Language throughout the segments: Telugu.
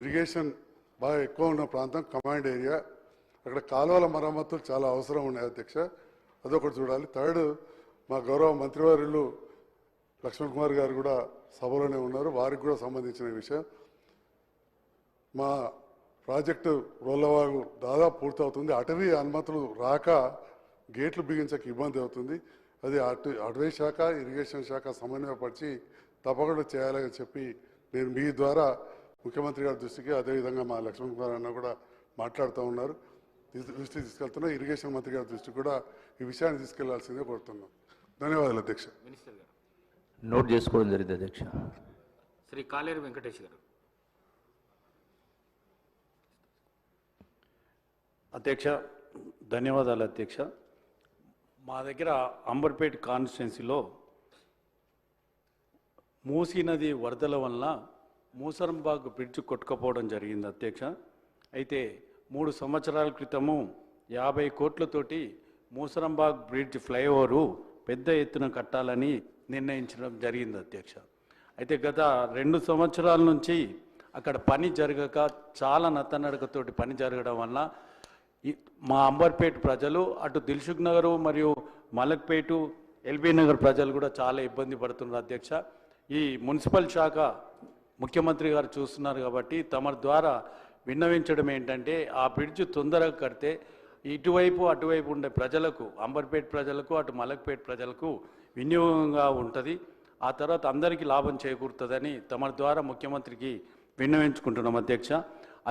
ఇరిగేషన్ బాగా ఎక్కువ ఉన్న ప్రాంతం కమాండ్ ఏరియా. అక్కడ కాలువల మరమ్మతులు చాలా అవసరం ఉన్నాయి అధ్యక్ష, అదొకటి చూడాలి. థర్డ్, మా గౌరవ మంత్రివర్యులు లక్ష్మణ్ కుమార్ గారు కూడా సభలోనే ఉన్నారు, వారికి కూడా సంబంధించిన విషయం. మా ప్రాజెక్టు రోళ్ళవాగు దాదాపు పూర్తవుతుంది. అటవీ అనుమతులు రాక గేట్లు బిగించక ఇబ్బంది అవుతుంది. అది అటవీ శాఖ, ఇరిగేషన్ శాఖ సమన్వయపరిచి తప్పకుండా చేయాలని చెప్పి నేను మీ ద్వారా ముఖ్యమంత్రి గారి దృష్టికి, అదేవిధంగా మా లక్ష్మణ్ కుమార్ అన్న కూడా మాట్లాడుతూ ఉన్నారు, దృష్టికి తీసుకెళ్తున్నా. ఇరిగేషన్ మంత్రి గారి దృష్టికి కూడా ఈ విషయాన్ని తీసుకెళ్లాల్సిందే కోరుతున్నాం. ధన్యవాదాలు అధ్యక్ష. మినిస్టర్ గారు నోట్ చేసుకోవడం జరిగింది అధ్యక్ష. శ్రీ కాలేరు వెంకటేష్ గారు. అధ్యక్ష ధన్యవాదాలు అధ్యక్ష. మా దగ్గర అంబర్పేట్ కాన్స్టిట్యున్సీలో మూసీ నది వరదల వలన మూసరంబాగ్ బ్రిడ్జ్ కొట్టుకుపోవడం జరిగింది అధ్యక్ష. అయితే 3 సంవత్సరాల క్రితము 50 కోట్లతోటి మూసరంబాగ్ బ్రిడ్జ్ ఫ్లైఓవరు పెద్ద ఎత్తున కట్టాలని నిర్ణయించడం జరిగింది అధ్యక్ష. అయితే గత 2 సంవత్సరాల నుంచి అక్కడ పని జరగక, చాలా నత్తనడకతోటి పని జరగడం వల్ల మా అంబర్పేట్ ప్రజలు, అటు దిల్సుఖ్ నగర్ మరియు మలక్పేట, ఎల్బీ నగర్ ప్రజలు కూడా చాలా ఇబ్బంది పడుతున్నారు అధ్యక్ష. ఈ మున్సిపల్ శాఖ ముఖ్యమంత్రి గారు చూస్తున్నారు కాబట్టి తమ ద్వారా విన్నవించడం ఏంటంటే, ఆ బ్రిడ్జ్ తొందరగా కడితే ఇటువైపు అటువైపు ఉండే ప్రజలకు, అంబర్పేట్ ప్రజలకు, అటు మలక్పేట్ ప్రజలకు వినియోగంగా ఉంటుంది. ఆ తర్వాత అందరికీ లాభం చేకూరుతుందని తమ ద్వారా ముఖ్యమంత్రికి విన్నవించుకుంటున్నాం అధ్యక్ష.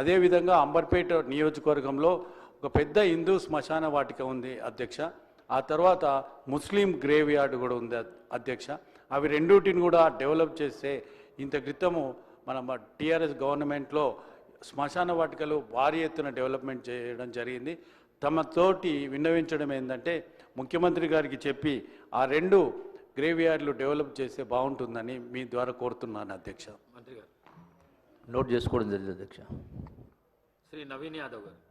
అదేవిధంగా అంబర్పేట నియోజకవర్గంలో ఒక పెద్ద హిందూ శ్మశాన వాటిక ఉంది అధ్యక్ష. ఆ తర్వాత ముస్లిం గ్రేవ్ యార్డ్ కూడా ఉంది అధ్యక్ష. అవి రెండింటిని కూడా డెవలప్ చేస్తే, ఇంత క్రితము మన టీఆర్ఎస్ గవర్నమెంట్లో శ్మశాన వాటికలు భారీ ఎత్తున డెవలప్మెంట్ చేయడం జరిగింది. తమతోటి విన్నవించడం ఏంటంటే, ముఖ్యమంత్రి గారికి చెప్పి ఆ 2 గ్రేవ్ యార్డ్లు డెవలప్ చేస్తే బాగుంటుందని మీ ద్వారా కోరుతున్నాను అధ్యక్ష. మంత్రి గారు నోట్ చేసుకోవడం జరిగింది అధ్యక్ష. శ్రీ నవీన్ యాదవ్ గారు.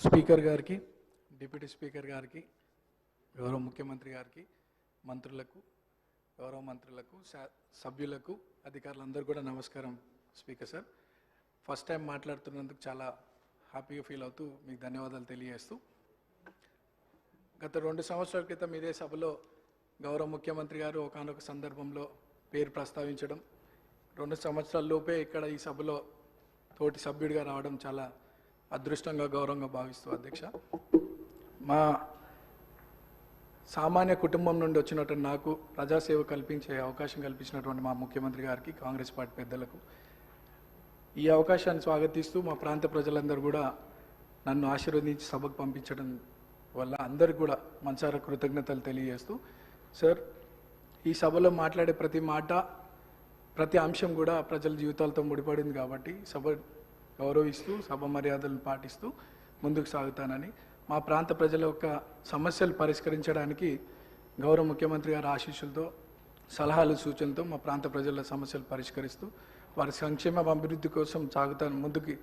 స్పీకర్ గారికి, డిప్యూటీ స్పీకర్ గారికి, గౌరవ ముఖ్యమంత్రి గారికి, మంత్రులకు, గౌరవ మంత్రులకు, సభ్యులకు, అధికారులందరూ కూడా నమస్కారం. స్పీకర్ సార్, ఫస్ట్ టైం మాట్లాడుతున్నందుకు చాలా హ్యాపీగా ఫీల్ అవుతూ మీకు ధన్యవాదాలు తెలియజేస్తూ, గత 2 సంవత్సరాల క్రితం ఇదే సభలో గౌరవ ముఖ్యమంత్రి గారు ఒకానొక సందర్భంలో పేరు ప్రస్తావించడం, 2 సంవత్సరాల లోపే ఇక్కడ ఈ సభలో తోటి సభ్యుడిగా రావడం చాలా అదృష్టంగా, గౌరవంగా భావిస్తూ అధ్యక్ష, మా సామాన్య కుటుంబం నుండి వచ్చినటువంటి నాకు ప్రజాసేవ కల్పించే అవకాశం కల్పించినటువంటి మా ముఖ్యమంత్రి గారికి, కాంగ్రెస్ పార్టీ పెద్దలకు ఈ అవకాశాన్ని స్వాగతిస్తూ, మా ప్రాంత ప్రజలందరూ కూడా నన్ను ఆశీర్వదించి సభకు పంపించడం వల్ల అందరికీ కూడా మనసారా కృతజ్ఞతలు తెలియజేస్తూ, సార్ ఈ సభలో మాట్లాడే ప్రతి మాట, ప్రతి అంశం కూడా ప్రజల జీవితాలతో ముడిపడింది కాబట్టి సభ గౌరవిస్తూ, సభ మర్యాదలను పాటిస్తూ ముందుకు సాగుతానని, మా ప్రాంత ప్రజల యొక్క సమస్యలు పరిష్కరించడానికి గౌరవ ముఖ్యమంత్రి గారి ఆశీస్సులతో, సలహాలు, సూచనలతో మా ప్రాంత ప్రజల సమస్యలు పరిష్కరిస్తూ వారి సంక్షేమ అభివృద్ధి కోసం సాగుతాను ముందుకి.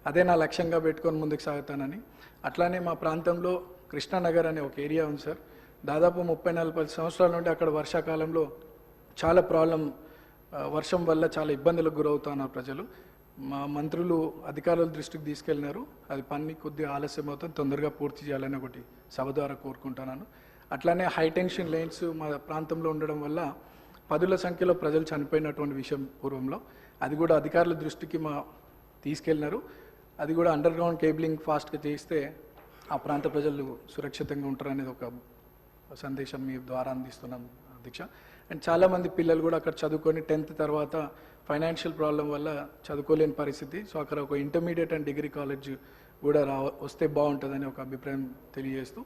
అదే నా లక్ష్యంగా పెట్టుకొని ముందుకు సాగుతానని. అట్లానే మా ప్రాంతంలో కృష్ణానగర్ అనే ఒక ఏరియా ఉంది సార్. దాదాపు 30-40 సంవత్సరాల నుండి అక్కడ వర్షాకాలంలో చాలా వర్షం వల్ల చాలా ఇబ్బందులకు గురవుతున్నారు ప్రజలు. మా మంత్రులు, అధికారుల దృష్టికి తీసుకెళ్ళినారు. అది పని కొద్దిగా ఆలస్యం అవుతుంది, తొందరగా పూర్తి చేయాలని ఒకటి సభ ద్వారా కోరుకుంటున్నాను. అట్లానే హైటెన్షన్ లైన్స్ మా ప్రాంతంలో ఉండడం వల్ల 10ల సంఖ్యలో ప్రజలు చనిపోయినటువంటి విషయం పూర్వంలో, అది కూడా అధికారుల దృష్టికి తీసుకెళ్ళినారు. అది కూడా అండర్ గ్రౌండ్ కేబులింగ్ ఫాస్ట్గా చేస్తే ఆ ప్రాంత ప్రజలు సురక్షితంగా ఉంటారనేది ఒక సందేశం మీ ద్వారా అందిస్తున్నాం అధ్యక్ష. అండ్ చాలామంది పిల్లలు కూడా అక్కడ చదువుకొని 10th తర్వాత ఫైనాన్షియల్ ప్రాబ్లం వల్ల చదువుకోలేని పరిస్థితి. సో అక్కడ ఒక ఇంటర్మీడియట్ అండ్ డిగ్రీ కాలేజ్ కూడా వస్తే బాగుంటుందని ఒక అభిప్రాయం తెలియజేస్తూ,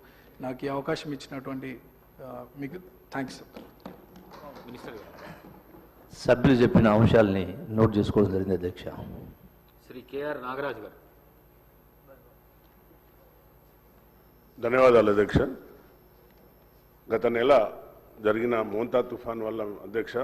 నాకు ఈ అవకాశం ఇచ్చినటువంటి మీకు థ్యాంక్స్. మినిస్టర్ గారు సభ్యులు చెప్పిన అంశాలని నోట్ చేసుకోవడం జరిగింది అధ్యక్ష. శ్రీ కేఆర్ నాగరాజు గారు. ధన్యవాదాలు అధ్యక్ష. గత నెల జరిగిన మోంతా తుఫాన్ వల్ల అధ్యక్ష